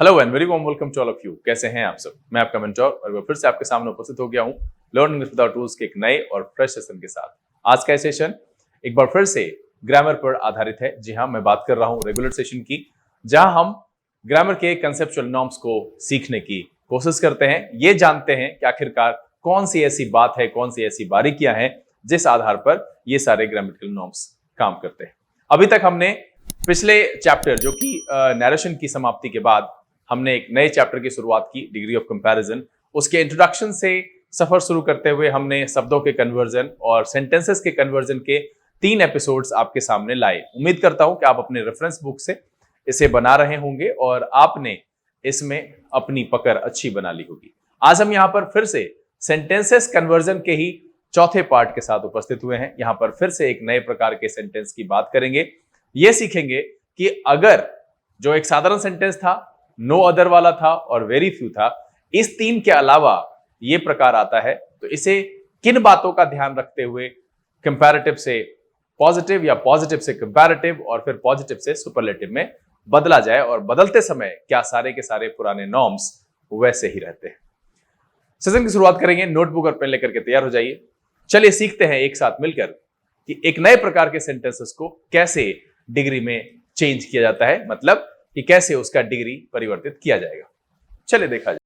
Hello and very warm welcome to all of you. कैसे हैं आप सब? मैं आपका मेंटोर और मैं फिर से आपके सामने उपस्थित हो गया हूं लर्न इंग्लिश विदाउट रूल्स के एक नए और फ्रेश सेशन के साथ। आज का सेशन एक बार फिर से ग्रामर पर आधारित है। जी हां, मैं बात कर रहा हूं रेगुलर सेशन की, जहां हम ग्रामर के कंसेप्चुअल नॉर्म्स को सीखने की कोशिश करते हैं। ये जानते हैं कि आखिरकार कौन सी ऐसी बात है, कौन सी ऐसी बारीकियां हैं जिस आधार पर ये सारे ग्रामेटिकल नॉर्म्स काम करते हैं। अभी तक हमने पिछले चैप्टर जो कि नैरेशन की समाप्ति के बाद हमने एक नए चैप्टर की शुरुआत की, डिग्री ऑफ कंपैरिजन। उसके इंट्रोडक्शन से सफर शुरू करते हुए हमने शब्दों के कन्वर्जन और सेंटेंसेस के कन्वर्जन के 3 एपिसोड्स आपके सामने लाए। उम्मीद करता हूं कि आप अपने रेफरेंस बुक से इसे बना रहे होंगे और आपने इसमें अपनी पकड़ अच्छी बना ली होगी। आज हम यहां पर फिर से सेंटेंसेस कन्वर्जन के ही चौथे पार्ट के साथ उपस्थित हुए हैं। यहां पर फिर से एक नए प्रकार के सेंटेंस की बात करेंगे। यह सीखेंगे कि अगर जो एक साधारण सेंटेंस था, नो अदर वाला था और वेरी फ्यू था, इस 3 के अलावा यह प्रकार आता है तो इसे किन बातों का ध्यान रखते हुए कंपैरेटिव से पॉजिटिव या पॉजिटिव से कंपैरेटिव और फिर पॉजिटिव से सुपरलेटिव में बदला जाए, और बदलते समय क्या सारे के सारे पुराने नॉर्म्स वैसे ही रहते हैं। सेशन की शुरुआत करेंगे। नोटबुक और पेन लेकर के तैयार हो जाइए। चलिए सीखते हैं एक साथ मिलकर कि एक नए प्रकार के सेंटेंसेस को कैसे डिग्री में चेंज किया जाता है, मतलब कि कैसे उसका डिग्री परिवर्तित किया जाएगा। चलिए देखा जाए।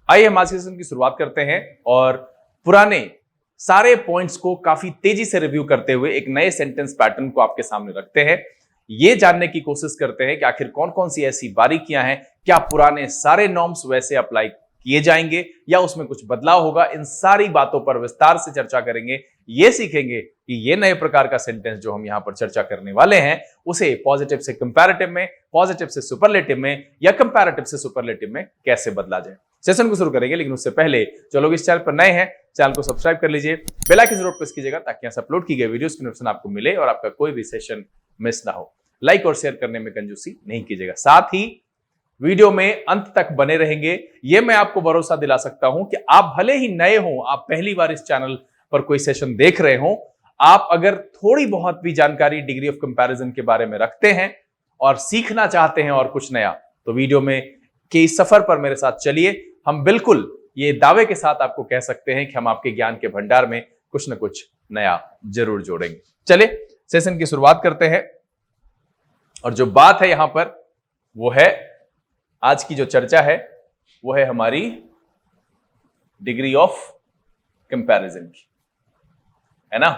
आइए हम आज के सेशन की शुरुआत करते हैं और पुराने सारे पॉइंट्स को काफी तेजी से रिव्यू करते हुए एक नए सेंटेंस पैटर्न को आपके सामने रखते हैं। ये जानने की कोशिश करते हैं कि आखिर कौन कौन सी ऐसी बारीकियां हैं, क्या पुराने सारे नॉर्म्स वैसे अप्लाई किए जाएंगे या उसमें कुछ बदलाव होगा। इन सारी बातों पर विस्तार से चर्चा करेंगे। ये सीखेंगे कि ये नए प्रकार का सेंटेंस जो हम यहां पर चर्चा करने वाले हैं उसे पॉजिटिव से कंपैरेटिव में, पॉजिटिव से सुपरलेटिव में या कंपैरेटिव से सुपरलेटिव में कैसे बदला जाए। सेशन को शुरू करेंगे, लेकिन उससे पहले जो लोग इस चैनल पर नए हैं, चैनल को सब्सक्राइब कर लीजिए, बेल आइकन जरूर प्रेस कीजिएगा ताकि यहाँ अपलोड की गई वीडियोस की नोटिफिकेशन आपको मिले और आपका कोई भी सेशन मिस ना हो। लाइक और शेयर करने में कंजूसी नहीं कीजिएगा। साथ ही वीडियो में अंत तक बने रहेंगे। यह मैं आपको भरोसा दिला सकता हूं कि आप भले ही नए हो, आप पहली बार इस चैनल पर कोई सेशन देख रहे हो, आप अगर थोड़ी बहुत भी जानकारी डिग्री ऑफ कंपैरिजन के बारे में रखते हैं और सीखना चाहते हैं और कुछ नया, तो वीडियो में के इस सफर पर मेरे साथ चलिए। हम बिल्कुल ये दावे के साथ आपको कह सकते हैं कि हम आपके ज्ञान के भंडार में कुछ न कुछ नया जरूर जोड़ेंगे। चलिए सेशन की शुरुआत करते हैं और जो बात है यहां पर वो है, आज की जो चर्चा है वो है हमारी डिग्री ऑफ कंपैरिजन की, है ना।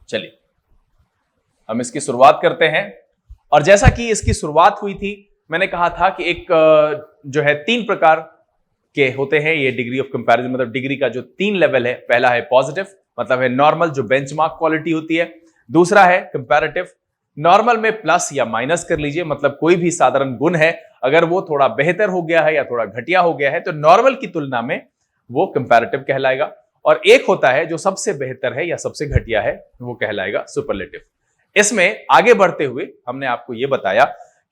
चलिए हम इसकी शुरुआत करते हैं। और जैसा कि इसकी शुरुआत हुई थी, मैंने कहा था कि एक जो है 3 प्रकार के होते हैं ये डिग्री ऑफ कंपैरिजन, मतलब डिग्री का जो 3 लेवल है। पहला है पॉजिटिव, मतलब है नॉर्मल, जो बेंचमार्क क्वालिटी होती है। दूसरा है कंपैरेटिव, नॉर्मल में प्लस या माइनस कर लीजिए, मतलब कोई भी साधारण गुण है, अगर वो थोड़ा बेहतर हो गया है या थोड़ा घटिया हो गया है तो नॉर्मल की तुलना में वो कंपैरेटिव कहलाएगा। और एक होता है जो सबसे बेहतर है या सबसे घटिया है, वो कहलाएगा सुपरलेटिव। इसमें आगे बढ़ते हुए हमने आपको यह बताया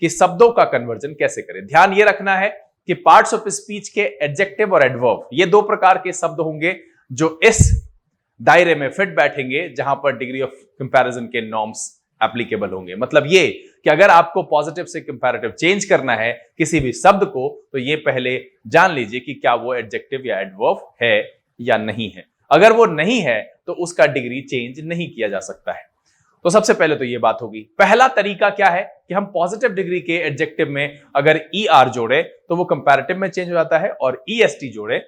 कि शब्दों का कन्वर्जन कैसे करें। ध्यान ये रखना है कि पार्ट्स ऑफ स्पीच के एडजेक्टिव और एडवर्ब, ये 2 प्रकार के शब्द होंगे जो इस दायरे में फिट बैठेंगे जहां पर डिग्री ऑफ कंपैरिजन के नॉर्म्स एप्लीकेबल होंगे। मतलब ये कि अगर आपको पॉजिटिव से कंपैरेटिव चेंज करना है किसी भी शब्द को, तो ये पहले जान लीजिए कि क्या वो एडजेक्टिव या एडवर्ब है या नहीं है। अगर वो नहीं है तो उसका डिग्री चेंज नहीं किया जा सकता है। तो सबसे पहले तो ये बात होगी। पहला तरीका क्या है कि हम पॉजिटिव डिग्री के एडजेक्टिव में अगर ER जोड़े तो वो कंपैरेटिव में चेंज हो जाता है, और EST जोड़े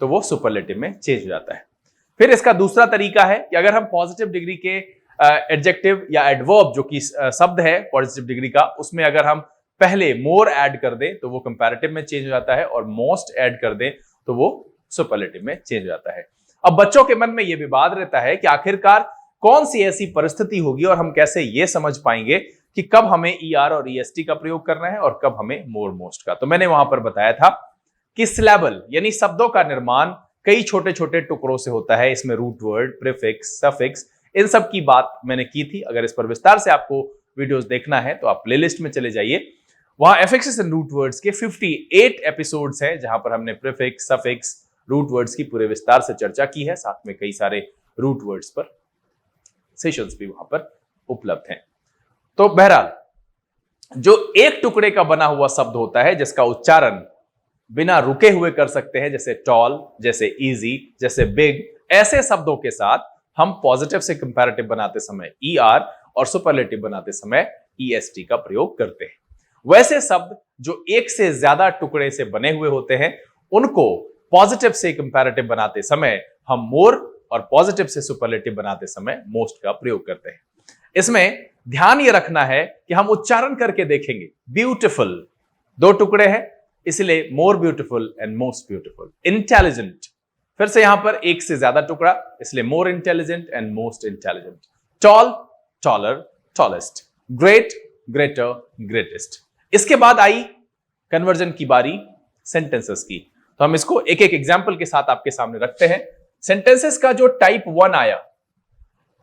तो वो सुपरलेटिव में चेंज हो जाता है। फिर इसका दूसरा तरीका है कि अगर हम पॉजिटिव डिग्री के एडजेक्टिव या एडवर्ब जो कि शब्द है पॉजिटिव डिग्री का, उसमें अगर हम पहले मोर ऐड कर दें तो वो कंपैरेटिव में चेंज हो जाता है, और मोस्ट ऐड कर दें तो वो सुपरलेटिव में चेंज हो जाता है। अब बच्चों के मन में यह विवाद रहता है कि आखिरकार कौन सी ऐसी परिस्थिति होगी और हम कैसे ये समझ पाएंगे कि कब हमें ER और EST का प्रयोग करना है और कब हमें मोर मोस्ट का। तो मैंने वहां पर बताया था कि सिलेबल यानी शब्दों का निर्माण कई छोटे छोटे टुकड़ों से होता है। इसमें रूट वर्ड, प्रीफिक्स, सफिक्स, इन सब की बात मैंने की थी। अगर इस पर विस्तार से आपको वीडियोस देखना है तो आप प्लेलिस्ट में चले जाइए। वहां एफिक्सेस एंड रूट वर्ड्स के 58 एपिसोड्स हैं जहां पर हमने प्रीफिक्स, सफिक्स, रूट वर्ड्स की पूरे विस्तार से चर्चा की है। साथ में कई सारे रूट वर्ड्स पर सेशंस भी वहां पर उपलब्ध हैं। तो बहरहाल जो एक टुकड़े का बना हुआ शब्द होता है जिसका उच्चारण बिना रुके हुए कर सकते हैं, जैसे टॉल, जैसे इजी, जैसे बिग, ऐसे शब्दों के साथ हम पॉजिटिव से कंपैरेटिव बनाते समय ईआर और सुपरलेटिव बनाते समय ईएसटी का प्रयोग करते हैं। वैसे शब्द जो एक से ज्यादा टुकड़े से बने हुए होते हैं उनको पॉजिटिव से कंपैरेटिव बनाते समय हम मोर और पॉजिटिव से सुपरलेटिव बनाते समय मोस्ट का प्रयोग करते हैं। इसमें ध्यान यह रखना है कि हम उच्चारण करके देखेंगे। ब्यूटीफुल दो टुकड़े हैं, इसलिए more beautiful and most beautiful. Intelligent फिर से यहां पर एक से ज्यादा टुकड़ा, इसलिए more intelligent and most intelligent. Tall, taller, tallest. Great, greater, greatest. इसके बाद आई कन्वर्जन की बारी सेंटेंसेस की। तो हम इसको एक एक एग्जाम्पल के साथ आपके सामने रखते हैं। सेंटेंसेस का जो टाइप 1 आया,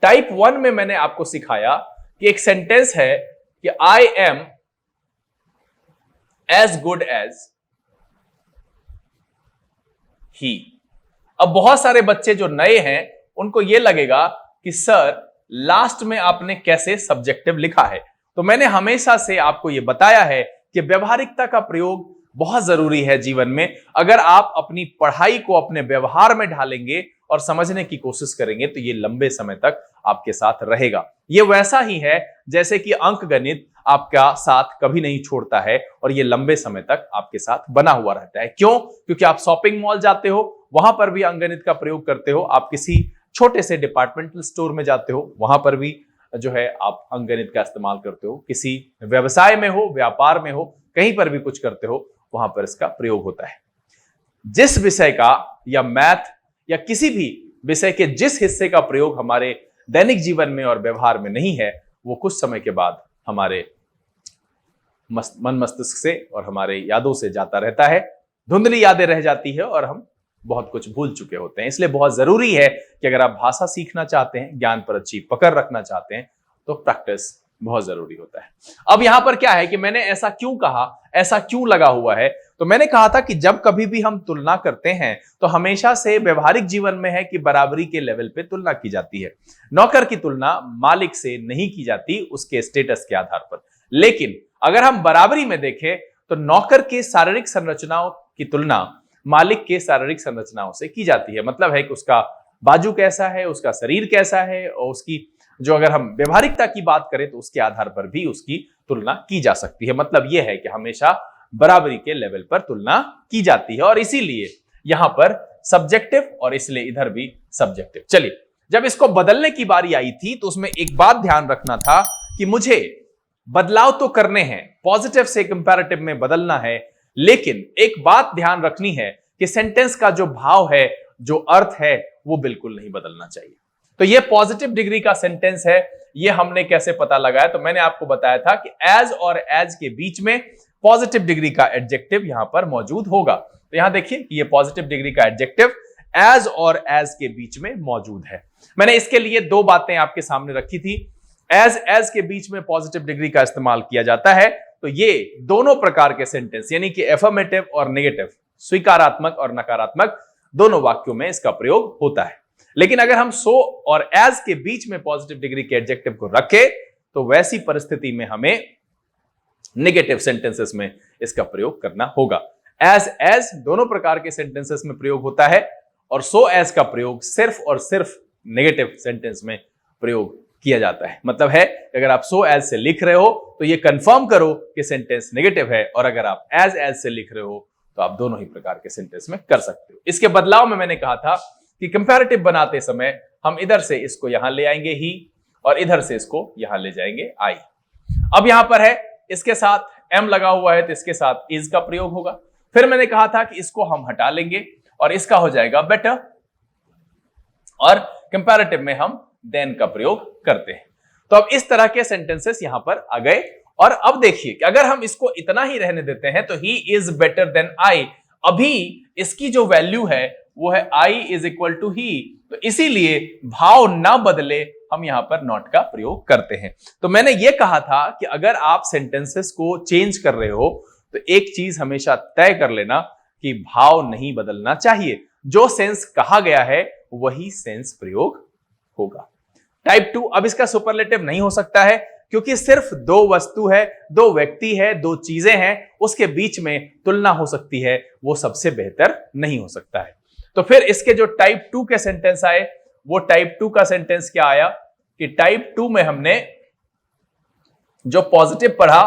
टाइप 1 में मैंने आपको सिखाया कि एक सेंटेंस है कि I am as good as he. अब बहुत सारे बच्चे जो नए हैं उनको यह लगेगा कि सर लास्ट में आपने कैसे सब्जेक्टिव लिखा है। तो मैंने हमेशा से आपको यह बताया है कि व्यवहारिकता का प्रयोग बहुत जरूरी है जीवन में। अगर आप अपनी पढ़ाई को अपने व्यवहार में ढालेंगे और समझने की कोशिश करेंगे तो ये लंबे समय तक आपके साथ रहेगा। ये वैसा ही है जैसे कि अंकगणित आपका साथ कभी नहीं छोड़ता है और ये लंबे समय तक आपके साथ बना हुआ रहता है। क्यों? क्योंकि आप शॉपिंग मॉल जाते हो, वहां पर भी अंकगणित का प्रयोग करते हो। आप किसी छोटे से डिपार्टमेंटल स्टोर में जाते हो, वहां पर भी जो है आप अंकगणित का इस्तेमाल करते हो। किसी व्यवसाय में हो, व्यापार में हो, कहीं पर भी कुछ करते हो, वहां पर इसका प्रयोग होता है। जिस विषय का या मैथ या किसी भी विषय के जिस हिस्से का प्रयोग हमारे दैनिक जीवन में और व्यवहार में नहीं है, वो कुछ समय के बाद हमारे मन मस्तिष्क से और हमारे यादों से जाता रहता है। धुंधली यादें रह जाती है और हम बहुत कुछ भूल चुके होते हैं। इसलिए बहुत जरूरी है कि अगर आप भाषा सीखना चाहते हैं, ज्ञान पर अच्छी पकड़ रखना चाहते हैं, तो प्रैक्टिस बहुत जरूरी होता है। अब यहां पर क्या है कि मैंने ऐसा क्यों कहा, ऐसा क्यों लगा हुआ है? तो मैंने कहा था कि जब कभी भी हम तुलना करते हैं तो हमेशा से व्यवहारिक जीवन में है कि बराबरी के लेवल पे तुलना की जाती है। नौकर की तुलना मालिक से नहीं की जाती उसके स्टेटस के आधार पर। लेकिन अगर हम बराबरी में देखें तो नौकर के शारीरिक संरचनाओं की तुलना मालिक के शारीरिक संरचनाओं से की जाती है। मतलब है कि उसका बाजू कैसा है, उसका शरीर कैसा है, और उसकी जो अगर हम व्यवहारिकता की बात करें तो उसके आधार पर भी उसकी तुलना की जा सकती है। मतलब यह है कि हमेशा बराबरी के लेवल पर तुलना की जाती है और इसीलिए यहां पर सब्जेक्टिव और इसलिए इधर भी सब्जेक्टिव। चलिए, जब इसको बदलने की बारी आई थी तो उसमें एक बात ध्यान रखना था कि मुझे बदलाव तो करने हैं, पॉजिटिव से कंपैरेटिव में बदलना है, लेकिन एक बात ध्यान रखनी है कि सेंटेंस का जो भाव है, जो अर्थ है, वो बिल्कुल नहीं बदलना चाहिए। तो ये पॉजिटिव डिग्री का सेंटेंस है। ये हमने कैसे पता लगाया? तो मैंने आपको बताया था कि एज और एज के बीच में पॉजिटिव डिग्री का एडजेक्टिव यहां पर मौजूद होगा। तो यहां देखिए कि ये पॉजिटिव डिग्री का एडजेक्टिव एज और एज के बीच में मौजूद है। मैंने इसके लिए दो बातें आपके सामने रखी थी। एज के बीच में पॉजिटिव डिग्री का इस्तेमाल किया जाता है, तो ये दोनों प्रकार के सेंटेंस यानी कि एफर्मेटिव और नेगेटिव, स्वीकारात्मक और नकारात्मक, दोनों वाक्यों में इसका प्रयोग होता है। लेकिन अगर हम सो और एज के बीच में पॉजिटिव डिग्री के एडजेक्टिव को रखें तो वैसी परिस्थिति में हमें नेगेटिव सेंटेंसेस में इसका प्रयोग करना होगा। एज दोनों प्रकार के सेंटेंसेस में प्रयोग होता है और सो एज का प्रयोग सिर्फ और सिर्फ नेगेटिव सेंटेंस में प्रयोग किया जाता है। मतलब है कि अगर आप सो एज से लिख रहे हो तो ये कंफर्म करो कि सेंटेंस नेगेटिव है, और अगर आप एज से लिख रहे हो तो आप दोनों ही प्रकार के सेंटेंस में कर सकते हो। इसके बदलाव में मैंने कहा था कि कंपैरेटिव बनाते समय हम इधर से इसको यहां ले आएंगे ही और इधर से इसको यहां ले जाएंगे आई। अब यहां पर है इसके साथ एम लगा हुआ है तो इसके साथ इज का प्रयोग होगा। फिर मैंने कहा था कि इसको हम हटा लेंगे और इसका हो जाएगा बेटर, और कंपैरेटिव में हम देन का प्रयोग करते हैं। तो अब इस तरह के सेंटेंसेस यहां पर आ गए। और अब देखिए कि अगर हम इसको इतना ही रहने देते हैं तो he is better than I, अभी इसकी जो वैल्यू है वो है I is equal to he, तो इसीलिए भाव ना बदले हम यहां पर नॉट का प्रयोग करते हैं। तो मैंने यह कहा था कि अगर आप सेंटेंसेस को चेंज कर रहे हो तो एक चीज हमेशा तय कर लेना कि भाव नहीं बदलना चाहिए, जो सेंस कहा गया है वही सेंस प्रयोग होगा। टाइप 2, अब इसका सुपरलेटिव नहीं हो सकता है क्योंकि सिर्फ दो वस्तु है, दो व्यक्ति है, दो चीजें हैं, उसके बीच में तुलना हो सकती है, वो सबसे बेहतर नहीं हो सकता है। तो फिर इसके जो टाइप 2 के सेंटेंस आए, वो टाइप 2 का सेंटेंस क्या आया कि टाइप 2 में हमने जो पॉजिटिव पढ़ा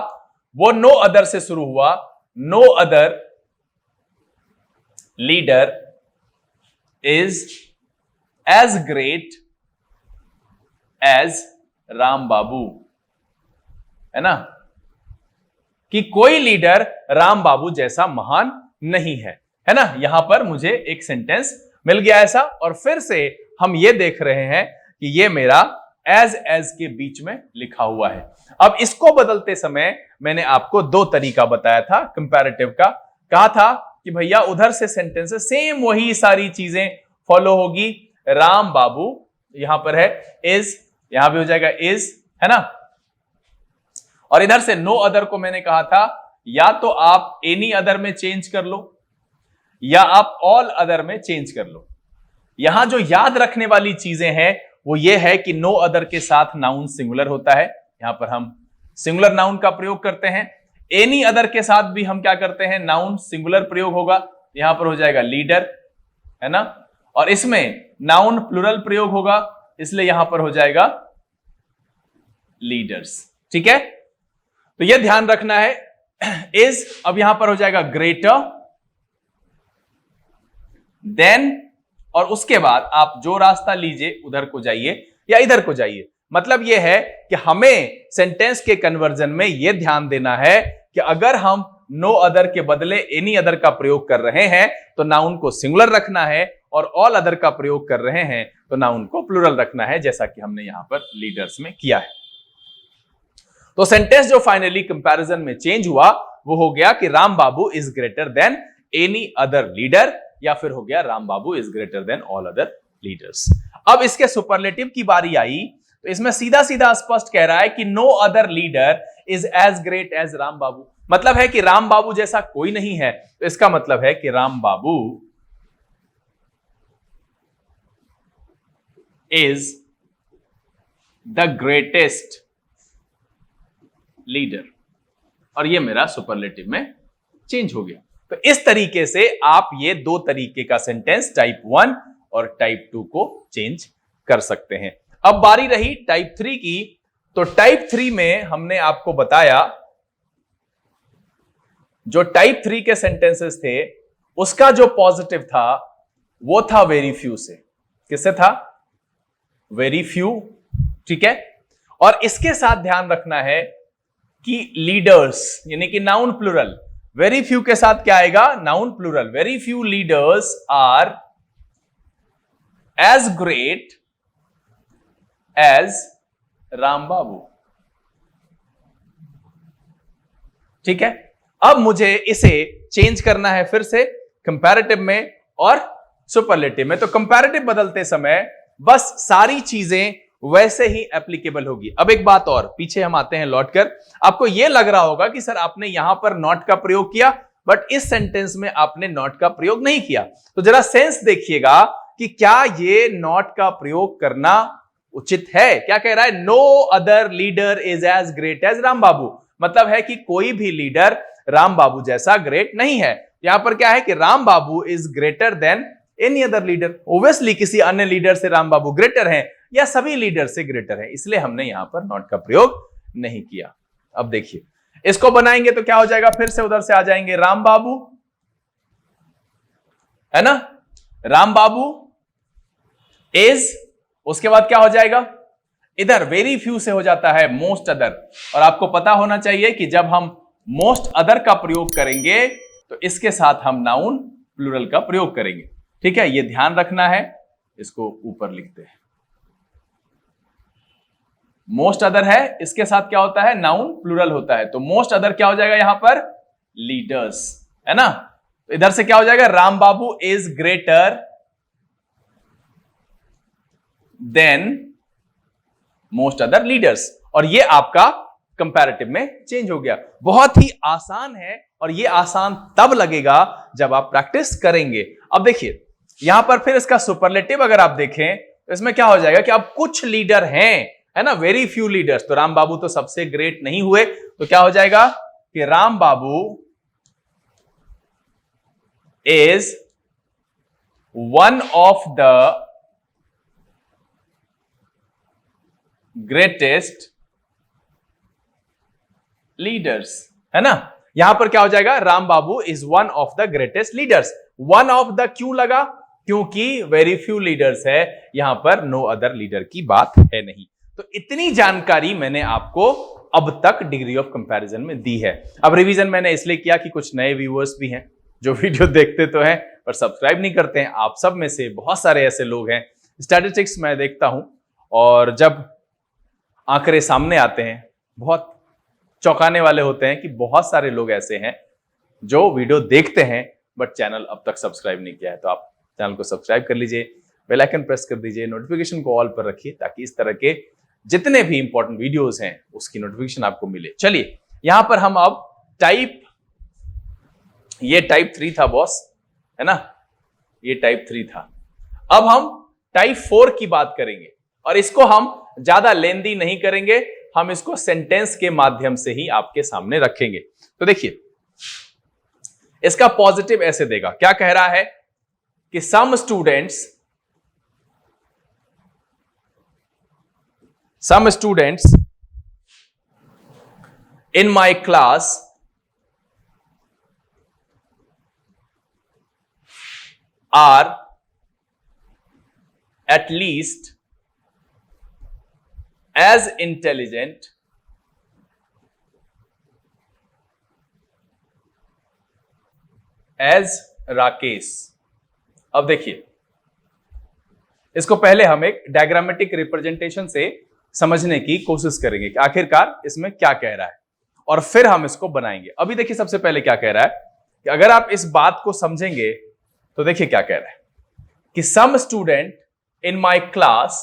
वो नो अदर से शुरू हुआ। No other leader is as great as Ram Babu, है ना, कि कोई लीडर राम बाबू जैसा महान नहीं है ना। यहां पर मुझे एक सेंटेंस मिल गया ऐसा, और फिर से हम ये देख रहे हैं कि ये मेरा एज के बीच में लिखा हुआ है। अब इसको बदलते समय मैंने आपको दो तरीका बताया था कंपैरेटिव का। कहा था कि भैया उधर से सेंटेंस सेम वही सारी चीजें फॉलो होगी। राम बाबू यहां पर है, इज यहां भी हो जाएगा इज, है ना। और इधर से नो अदर को मैंने कहा था या तो आप एनी अदर में चेंज कर लो या आप ऑल अदर में चेंज कर लो। यहां जो याद रखने वाली चीजें हैं वो ये है कि नो अदर के साथ नाउन सिंगुलर होता है, यहां पर हम सिंगुलर नाउन का प्रयोग करते हैं। एनी अदर के साथ भी हम क्या करते हैं, नाउन सिंगुलर प्रयोग होगा, यहां पर हो जाएगा लीडर, है ना। और इसमें नाउन प्लुरल प्रयोग होगा, इसलिए यहां पर हो जाएगा लीडर्स। ठीक है, तो यह ध्यान रखना है। इज अब यहां पर हो जाएगा ग्रेटर देन, और उसके बाद आप जो रास्ता लीजिए उधर को जाइए या इधर को जाइए। मतलब यह है कि हमें सेंटेंस के कन्वर्जन में यह ध्यान देना है कि अगर हम नो अदर के बदले एनी अदर का प्रयोग कर रहे हैं तो नाउन को सिंगुलर रखना है, और ऑल अदर का प्रयोग कर रहे हैं तो नाउन को प्लुरल रखना है, जैसा कि हमने यहां पर लीडर्स में किया है। तो सेंटेंस जो फाइनली कंपैरिजन में चेंज हुआ वो हो गया कि Ram Babu is greater than any other leader, या फिर हो गया Ram Babu is greater than all other leaders. अब इसके सुपरलेटिव की बारी आई तो इसमें सीधा सीधा स्पष्ट कह रहा है कि no other leader is as great as Ram Babu. मतलब है कि राम बाबू जैसा कोई नहीं है, तो इसका मतलब है कि Ram Babu is the greatest leader, और ये मेरा सुपरलेटिव में चेंज हो गया। तो इस तरीके से आप ये दो तरीके का सेंटेंस टाइप 1 और टाइप 2 को चेंज कर सकते हैं। अब बारी रही टाइप 3 की। तो टाइप 3 में हमने आपको बताया जो टाइप 3 के सेंटेंसेस थे उसका जो पॉजिटिव था वो था वेरी फ्यू से। किससे था? Very few. ठीक है, और इसके साथ ध्यान रखना है कि लीडर्स यानी कि नाउन प्लुरल, वेरी फ्यू के साथ क्या आएगा? Noun plural. Very few leaders are as great as Ram Babu. ठीक है, अब मुझे इसे चेंज करना है फिर से कंपैरेटिव में और सुपरलेटिव में। तो कंपैरेटिव बदलते समय बस सारी चीजें वैसे ही एप्लीकेबल होगी। अब एक बात और, पीछे हम आते हैं लौटकर। आपको यह लग रहा होगा कि सर आपने यहां पर नॉट का प्रयोग किया बट इस सेंटेंस में आपने नॉट का प्रयोग नहीं किया। तो जरा सेंस देखिएगा कि क्या ये नॉट का प्रयोग करना उचित है। क्या कह रहा है? No other leader is as great as Ram Babu. मतलब है कि कोई भी लीडर राम बाबू जैसा ग्रेट नहीं है। यहां पर क्या है कि Ram Babu is greater than any other leader. Obviously किसी अन्य लीडर से राम बाबू ग्रेटर हैं या सभी लीडर से ग्रेटर है, इसलिए हमने यहां पर नॉट का प्रयोग नहीं किया। अब देखिए इसको बनाएंगे तो क्या हो जाएगा? फिर से उधर से आ जाएंगे राम बाबू, है ना। राम बाबू इज, उसके बाद क्या हो जाएगा? इधर वेरी फ्यू से हो जाता है मोस्ट अदर। और आपको पता होना चाहिए कि जब हम मोस्ट अदर का प्रयोग करेंगे तो इसके साथ हम नाउन प्लुरल का प्रयोग करेंगे। ठीक है, यह ध्यान रखना है। इसको ऊपर लिखते हैं। मोस्ट अदर है, इसके साथ क्या होता है? नाउन प्लुरल होता है। तो मोस्ट अदर क्या हो जाएगा यहां पर? लीडर्स, है ना। तो इधर से क्या हो जाएगा? Ram Babu is greater than most other leaders. और ये आपका कंपैरेटिव में चेंज हो गया। बहुत ही आसान है और ये आसान तब लगेगा जब आप प्रैक्टिस करेंगे। अब देखिए यहां पर फिर इसका सुपरलेटिव अगर आप देखें तो इसमें क्या हो जाएगा कि अब कुछ लीडर हैं, है ना, वेरी फ्यू लीडर्स। तो राम बाबू तो सबसे ग्रेट नहीं हुए, तो क्या हो जाएगा कि Ram Babu is one of the greatest leaders, है ना। यहां पर क्या हो जाएगा, Ram Babu is one of the greatest leaders. One of the क्यों लगा, क्योंकि वेरी फ्यू लीडर्स है, यहां पर नो अदर लीडर की बात है नहीं। तो इतनी जानकारी मैंने आपको अब तक डिग्री ऑफ कंपैरिजन में दी है। अब रिवीजन मैंने इसलिए किया कि कुछ नए व्यूअर्स भी हैं जो वीडियो देखते तो हैं पर सब्सक्राइब नहीं करते हैं। आप सब में से बहुत सारे ऐसे लोग हैं, स्टैटिस्टिक्स मैं देखता हूं और जब आंकड़े सामने आते हैं बहुत चौंकाने वाले होते हैं कि बहुत सारे लोग ऐसे हैं जो वीडियो देखते हैं बट चैनल अब तक सब्सक्राइब नहीं किया है। तो आप चैनल को सब्सक्राइब कर लीजिए, बेल आइकन प्रेस कर दीजिए, नोटिफिकेशन को ऑल पर रखिए ताकि इस तरह के जितने भी इंपॉर्टेंट वीडियोस हैं उसकी नोटिफिकेशन आपको मिले। चलिए यहां पर हम अब ये टाइप 3 था बॉस, है ना, ये टाइप 3 था। अब हम टाइप 4 की बात करेंगे और इसको हम ज्यादा लेंदी नहीं करेंगे, हम इसको सेंटेंस के माध्यम से ही आपके सामने रखेंगे। तो देखिए इसका पॉजिटिव ऐसे देगा, क्या कह रहा है कि some students in my class are at least as intelligent as Rakesh. अब देखिए इसको पहले हम एक डायग्रामेटिक रिप्रेजेंटेशन से समझने की कोशिश करेंगे कि आखिरकार इसमें क्या कह रहा है और फिर हम इसको बनाएंगे। अभी देखिए सबसे पहले क्या कह रहा है कि अगर आप इस बात को समझेंगे तो देखिए क्या कह रहा है कि some student in my class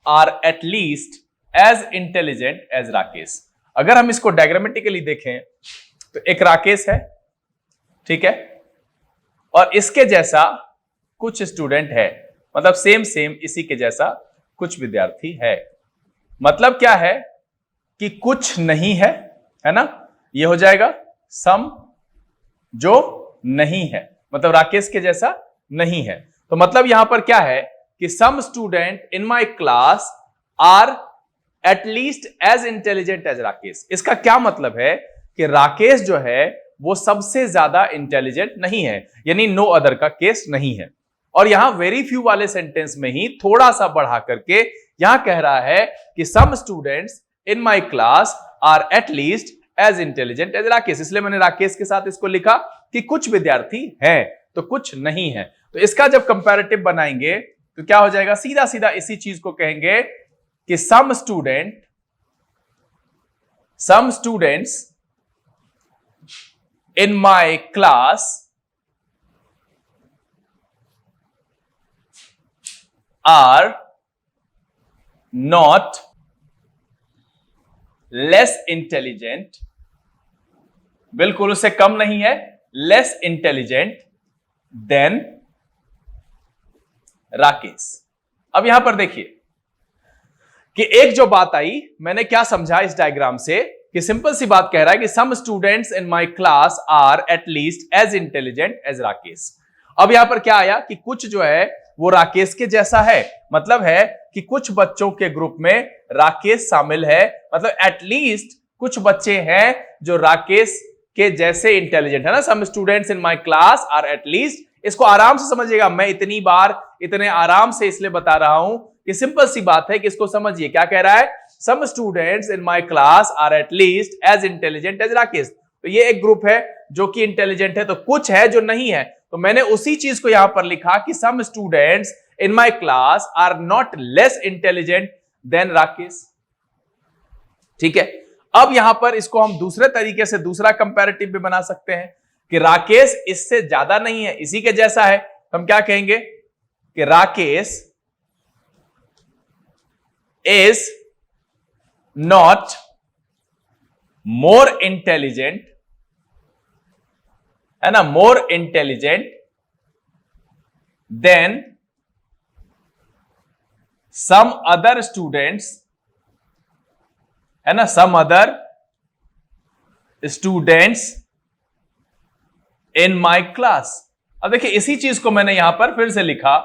are at least as intelligent as Rakesh. अगर हम इसको डायग्रामेटिकली देखें तो एक राकेश है, ठीक है, और इसके जैसा कुछ स्टूडेंट है, मतलब सेम इसी के जैसा कुछ विद्यार्थी है। मतलब क्या है कि कुछ नहीं है ना, ये हो जाएगा सम जो नहीं है, मतलब राकेश के जैसा नहीं है। तो मतलब यहां पर क्या है कि some student in my class are at least as intelligent as Rakesh. इसका क्या मतलब है कि राकेश जो है वो सबसे ज्यादा इंटेलिजेंट नहीं है, यानी नो अदर का केस नहीं है। और यहां वेरी फ्यू वाले सेंटेंस में ही थोड़ा सा बढ़ा करके यहां कह रहा है कि some students in my class are at least as intelligent as Rakesh. इसलिए मैंने राकेश के साथ इसको लिखा कि कुछ विद्यार्थी हैं तो कुछ नहीं है। तो इसका जब कंपैरेटिव बनाएंगे तो क्या हो जाएगा, सीधा सीधा इसी चीज को कहेंगे कि some students in my class are not less intelligent, बिल्कुल उससे कम नहीं है, लेस इंटेलिजेंट देन राकेश। अब यहां पर देखिए कि एक जो बात आई, मैंने क्या समझा इस डायग्राम से कि सिंपल सी बात कह रहा है कि some students in my class are at least as intelligent as Rakesh. अब यहां पर क्या आया कि कुछ जो है वो राकेश के जैसा है, मतलब है कि कुछ बच्चों के ग्रुप में राकेश शामिल है, मतलब एटलीस्ट कुछ बच्चे हैं जो राकेश के जैसे इंटेलिजेंट है ना। Some students in my class are at least, इसको आराम से समझिएगा, मैं इतनी बार इतने आराम से इसलिए बता रहा हूं कि सिंपल सी बात है कि इसको समझिए। क्या कह रहा है, some students in my class are at least as intelligent as Rakesh. तो ये एक ग्रुप है जो कि इंटेलिजेंट है, तो कुछ है जो नहीं है, तो मैंने उसी चीज को यहां पर लिखा कि some students in my class are not less intelligent than Rakesh, ठीक है। अब यहां पर इसको हम दूसरे तरीके से दूसरा कंपैरेटिव भी बना सकते हैं कि राकेश इससे ज्यादा नहीं है, इसी के जैसा है। हम क्या कहेंगे कि Rakesh is not more intelligent, है ना, more intelligent than some other students, है ना, some other students in my class. अब देखिए इसी चीज को मैंने यहां पर फिर से लिखा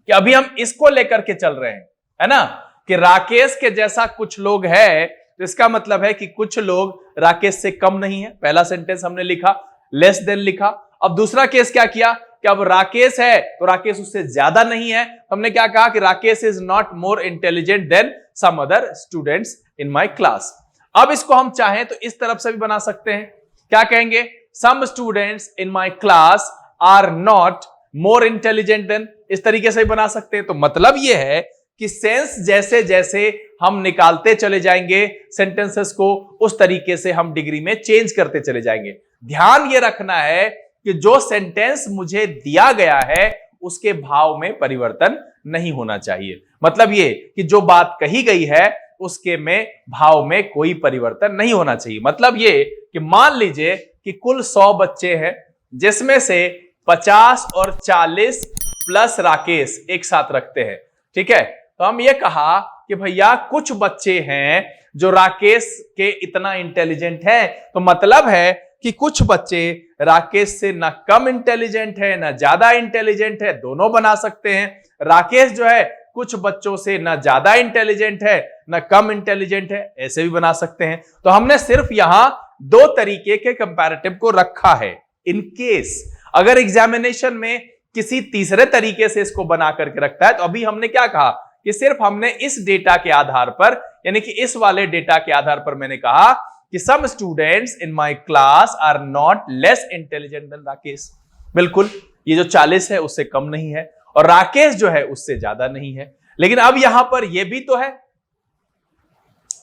कि अभी हम इसको लेकर के चल रहे हैं, है ना, कि राकेश के जैसा कुछ लोग हैं, तो इसका मतलब है कि कुछ लोग राकेश से कम नहीं है। पहला सेंटेंस हमने लिखा, लेस देन लिखा। अब दूसरा केस क्या किया कि अब राकेश है तो राकेश उससे ज्यादा नहीं है, हमने क्या कहा कि Rakesh is not more intelligent than some other students in my class. अब इसको हम चाहें तो इस तरफ से भी बना सकते हैं, क्या कहेंगे, some students in my class are not more intelligent than, इस तरीके से भी बना सकते हैं। तो मतलब यह है कि सेंस जैसे जैसे हम निकालते चले जाएंगे सेंटेंसेस को, उस तरीके से हम डिग्री में चेंज करते चले जाएंगे। ध्यान यह रखना है कि जो सेंटेंस मुझे दिया गया है उसके भाव में परिवर्तन नहीं होना चाहिए। मतलब ये कि जो बात कही गई है उसके में भाव में कोई परिवर्तन नहीं होना चाहिए। मतलब ये कि मान लीजिए कि कुल 100 बच्चे हैं, जिसमें से 50 और 40 प्लस राकेश एक साथ रखते हैं, ठीक है। तो हम ये कहा कि भैया कुछ बच्चे हैं जो राकेश के इतना इंटेलिजेंट है, तो मतलब है कि कुछ बच्चे राकेश से ना कम इंटेलिजेंट है ना ज्यादा इंटेलिजेंट है, दोनों बना सकते हैं। राकेश जो है कुछ बच्चों से ना ज्यादा इंटेलिजेंट है ना कम इंटेलिजेंट है, ऐसे भी बना सकते हैं। तो हमने सिर्फ यहां 2 तरीके के कंपैरेटिव को रखा है। इन केस अगर एग्जामिनेशन में किसी तीसरे तरीके से इसको बना करके रखता है, तो अभी हमने क्या कहा कि सिर्फ हमने इस डेटा के आधार पर, यानी कि इस वाले डेटा के आधार पर मैंने कहा कि some students in my class are not less intelligent than Rakesh. बिल्कुल, ये जो 40 है उससे कम नहीं है और राकेश जो है उससे ज्यादा नहीं है। लेकिन अब यहां पर ये भी तो है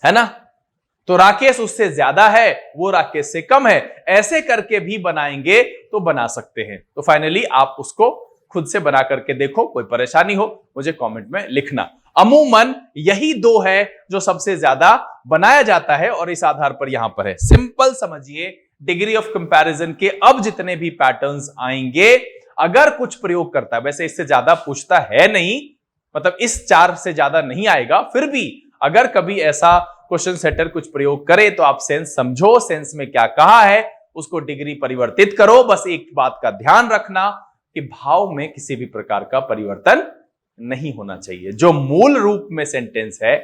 ना, तो राकेश उससे ज्यादा है, वो राकेश से कम है, ऐसे करके भी बनाएंगे तो बना सकते हैं। तो फाइनली आप उसको खुद से बना करके देखो, कोई परेशानी हो मुझे कमेंट में लिखना। अमूमन यही 2 है जो सबसे ज्यादा बनाया जाता है और इस आधार पर यहां पर है। सिंपल समझिए, डिग्री ऑफ कंपैरिजन के अब जितने भी पैटर्न्स आएंगे, अगर कुछ प्रयोग करता है, वैसे इससे ज्यादा पूछता है नहीं, मतलब इस 4 से ज्यादा नहीं आएगा, फिर भी अगर कभी ऐसा क्वेश्चन सेटर कुछ प्रयोग करे तो आप सेंस समझो, सेंस में क्या कहा है उसको डिग्री परिवर्तित करो। बस एक बात का ध्यान रखना कि भाव में किसी भी प्रकार का परिवर्तन नहीं होना चाहिए। जो मूल रूप में सेंटेंस है,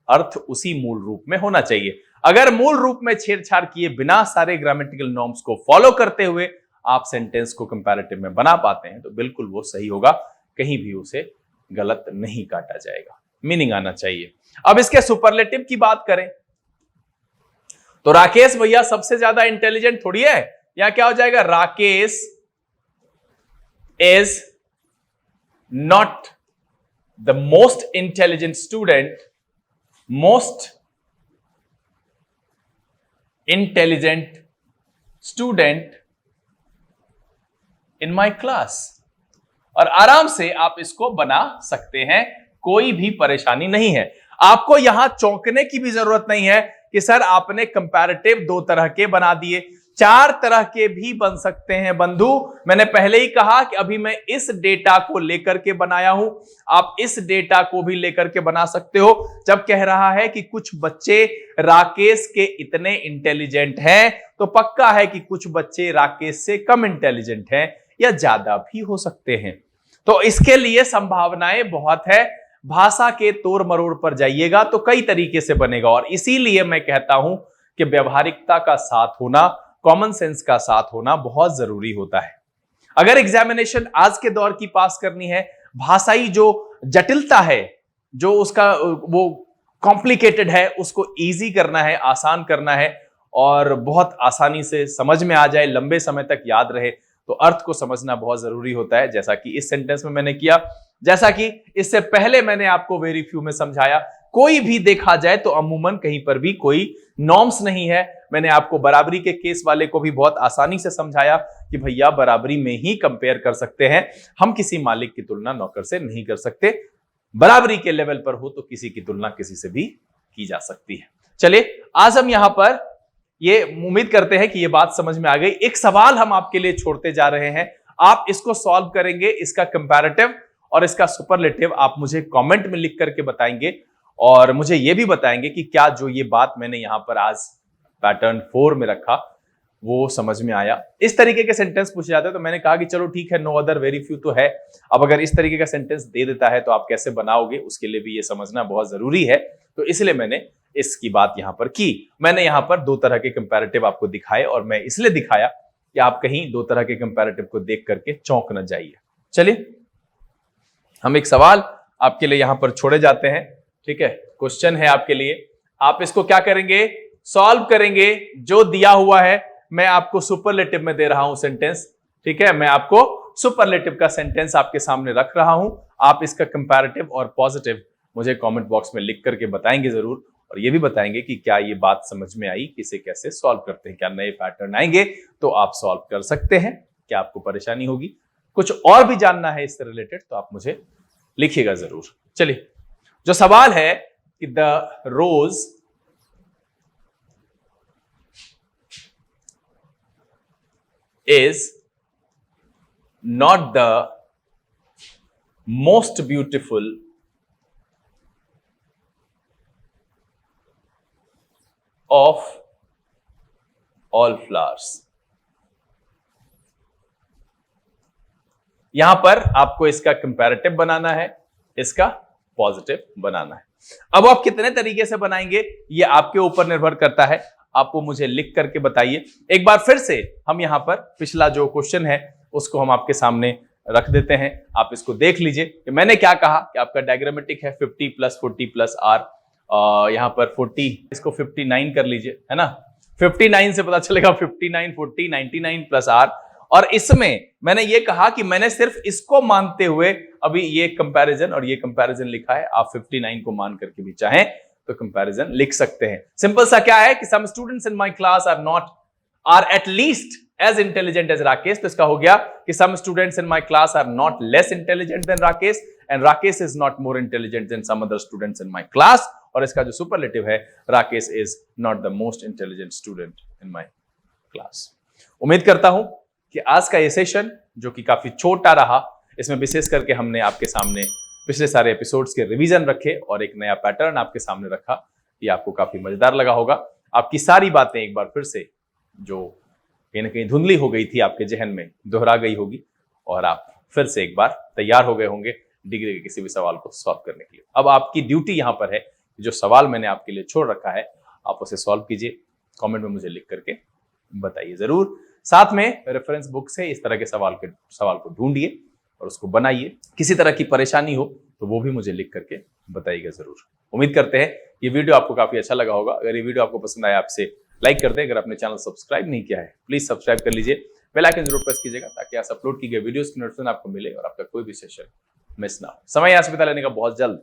अर्थ उसी मूल रूप में होना चाहिए। अगर मूल रूप में छेड़छाड़ किए बिना सारे ग्रामेटिकल नॉर्म्स को फॉलो करते हुए आप सेंटेंस को कंपैरेटिव में बना पाते हैं तो बिल्कुल वो सही होगा, कहीं भी उसे गलत नहीं काटा जाएगा, मीनिंग आना चाहिए। अब इसके सुपरलेटिव की बात करें तो राकेश भैया सबसे ज्यादा इंटेलिजेंट थोड़ी है, या क्या हो जाएगा, Rakesh is not the most intelligent student, most intelligent student in my class. और आराम से आप इसको बना सकते हैं, कोई भी परेशानी नहीं है। आपको यहां चौंकने की भी जरूरत नहीं है कि सर आपने कंपैरेटिव 2 तरह के बना दिए, 4 तरह के भी बन सकते हैं बंधु। मैंने पहले ही कहा कि अभी मैं इस डेटा को लेकर के बनाया हूं, आप इस डेटा को भी लेकर के बना सकते हो। जब कह रहा है कि कुछ बच्चे राकेश के इतने इंटेलिजेंट हैं, तो पक्का है कि कुछ बच्चे राकेश से कम इंटेलिजेंट हैं या ज्यादा भी हो सकते हैं। तो इसके लिए संभावनाएं बहुत है। भाषा के तोड़ मरोड़ पर जाइएगा तो कई तरीके से बनेगा, और इसीलिए मैं कहता हूं कि व्यवहारिकता का साथ होना, कॉमन सेंस का साथ होना बहुत जरूरी होता है। अगर एग्जामिनेशन आज के दौर की पास करनी है, भाषाई जो जटिलता है, जो उसका वो कॉम्प्लिकेटेड है, उसको इजी करना है, आसान करना है और बहुत आसानी से समझ में आ जाए, लंबे समय तक याद रहे, तो अर्थ को समझना बहुत जरूरी होता है। जैसा कि इस सेंटेंस में मैंने किया, जैसा कि इससे पहले मैंने आपको वेरी फ्यू में समझाया, कोई भी देखा जाए तो अमूमन कहीं पर भी कोई नॉर्म्स नहीं है। मैंने आपको बराबरी के केस वाले को भी बहुत आसानी से समझाया कि भैया बराबरी में ही कंपेयर कर सकते हैं, हम किसी मालिक की तुलना नौकर से नहीं कर सकते। बराबरी के लेवल पर हो तो किसी की तुलना किसी से भी की जा सकती है। चलिए आज हम यहां पर ये उम्मीद करते हैं कि ये बात समझ में आ गई। एक सवाल हम आपके लिए छोड़ते जा रहे हैं, आप इसको सॉल्व करेंगे, इसका कंपैरेटिव और इसका सुपरलेटिव आप मुझे कमेंट में लिख करके बताएंगे और मुझे ये भी बताएंगे कि क्या जो ये बात मैंने यहां पर आज पैटर्न 4 में रखा वो समझ में आया। इस तरीके के सेंटेंस पूछे जाते हैं तो मैंने कहा कि चलो ठीक है, नो अदर वेरी फ्यू तो है। अब अगर इस तरीके का सेंटेंस दे देता है तो आप कैसे बनाओगे, उसके लिए भी ये समझना बहुत जरूरी है। तो इसलिए मैंने इसकी बात यहां पर की। मैंने यहां पर दो तरह के कंपैरेटिव आपको दिखाए और मैं इसलिए दिखाया कि आप कहीं दो तरह के कंपैरेटिव को देख करके चौंक न जाइए। चलिए हम एक सवाल आपके लिए यहां पर छोड़े जाते हैं। ठीक है, क्वेश्चन है आपके लिए, आप इसको क्या करेंगे, सॉल्व करेंगे। जो दिया हुआ है मैं आपको सुपरलेटिव में दे रहा हूं सेंटेंस। ठीक है, मैं आपको सुपरलेटिव का सेंटेंस आपके सामने रख रहा हूं। आप इसका कंपैरेटिव और पॉजिटिव मुझे कमेंट बॉक्स में लिख करके बताएंगे जरूर, और ये भी बताएंगे कि क्या ये बात समझ में आई, इसे कैसे सॉल्व करते हैं। क्या नए पैटर्न आएंगे तो आप सॉल्व कर सकते हैं, क्या आपको परेशानी होगी, कुछ और भी जानना है इससे रिलेटेड तो आप मुझे लिखिएगा जरूर। चलिए, जो सवाल है कि the rose is not the most beautiful of all flowers। यहां पर आपको इसका कंपैरेटिव बनाना है, इसका पॉजिटिव बनाना है। अब आप कितने तरीके से बनाएंगे ये आपके ऊपर निर्भर करता है, आपको मुझे लिख करके बताइए। एक बार फिर से हम यहां पर पिछला जो क्वेश्चन है उसको हम आपके सामने रख देते हैं, आप इसको देख लीजिए कि मैंने क्या कहा कि आपका डायग्रामेटिक है 50 + 40 + r, यहां पर 40, इसको 59 कर लीजिए, है ना। 59 से पता चलेगा 59, 40, 99 + r, और इसमें मैंने ये कहा कि मैंने सिर्फ इसको मानते हुए अभी ये कंपैरिजन और ये कंपैरिजन लिखा है। आप 59 को मान करके भी चाहें तो कंपैरिजन लिख सकते हैं। सिंपल सा क्या है कि some students in my class are at least as intelligent as Rakesh. तो इसका हो गया कि some students in my class are not less intelligent than Rakesh and Rakesh is not more intelligent than some other students in my class. और इसका जो superlative है, Rakesh is not the most intelligent student in my class. उम्मीद करता हूं कि आज का ये सेशन जो कि काफी छोटा रहा, इसमें विशेष करके हमने आपके सामने पिछले सारे एपिसोड्स के रिवीजन रखे और एक नया पैटर्न आपके सामने रखा। ये आपको काफी मजेदार लगा होगा। आपकी सारी बातें एक बार फिर से जो कहीं ना कहीं धुंधली हो गई थी आपके जहन में दोहरा गई होगी और आप फिर से एक बार तैयार हो गए होंगे डिग्री के किसी भी सवाल को सॉल्व करने के लिए। अब आपकी ड्यूटी यहां पर है, जो सवाल मैंने आपके लिए छोड़ रखा है आप उसे सॉल्व कीजिए, कमेंट में मुझे लिख करके बताइए जरूर। साथ में रेफरेंस बुक से इस तरह के सवाल को ढूंढिए और उसको बनाइए। किसी तरह की परेशानी हो तो वो भी मुझे लिख करके बताइएगा जरूर। उम्मीद करते हैं ये वीडियो आपको काफी अच्छा लगा होगा। अगर ये वीडियो आपको पसंद आया आपसे लाइक कर दें। अगर आपने चैनल सब्सक्राइब नहीं किया है प्लीज सब्सक्राइब कर लीजिए, बेल आइकन जरूर प्रेस कीजिएगा ताकि आज अपलोड की गई वीडियोस की नोटिफिकेशन आपको मिले और आपका कोई भी सेशन मिस ना हो। समय यहाँ से बिता लेने का बहुत जल्द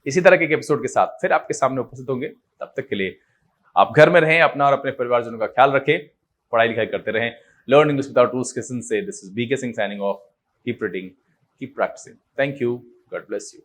इसी तरह के एपिसोड के साथ फिर आपके सामने उपस्थित होंगे। तब तक के लिए आप घर में रहें, अपना और अपने परिवारजनों का ख्याल रखें, पढ़ाई लिखाई करते रहें। Learn English without rules के से this is BK Singh signing off. Keep reading, keep practicing. Thank you. God bless you.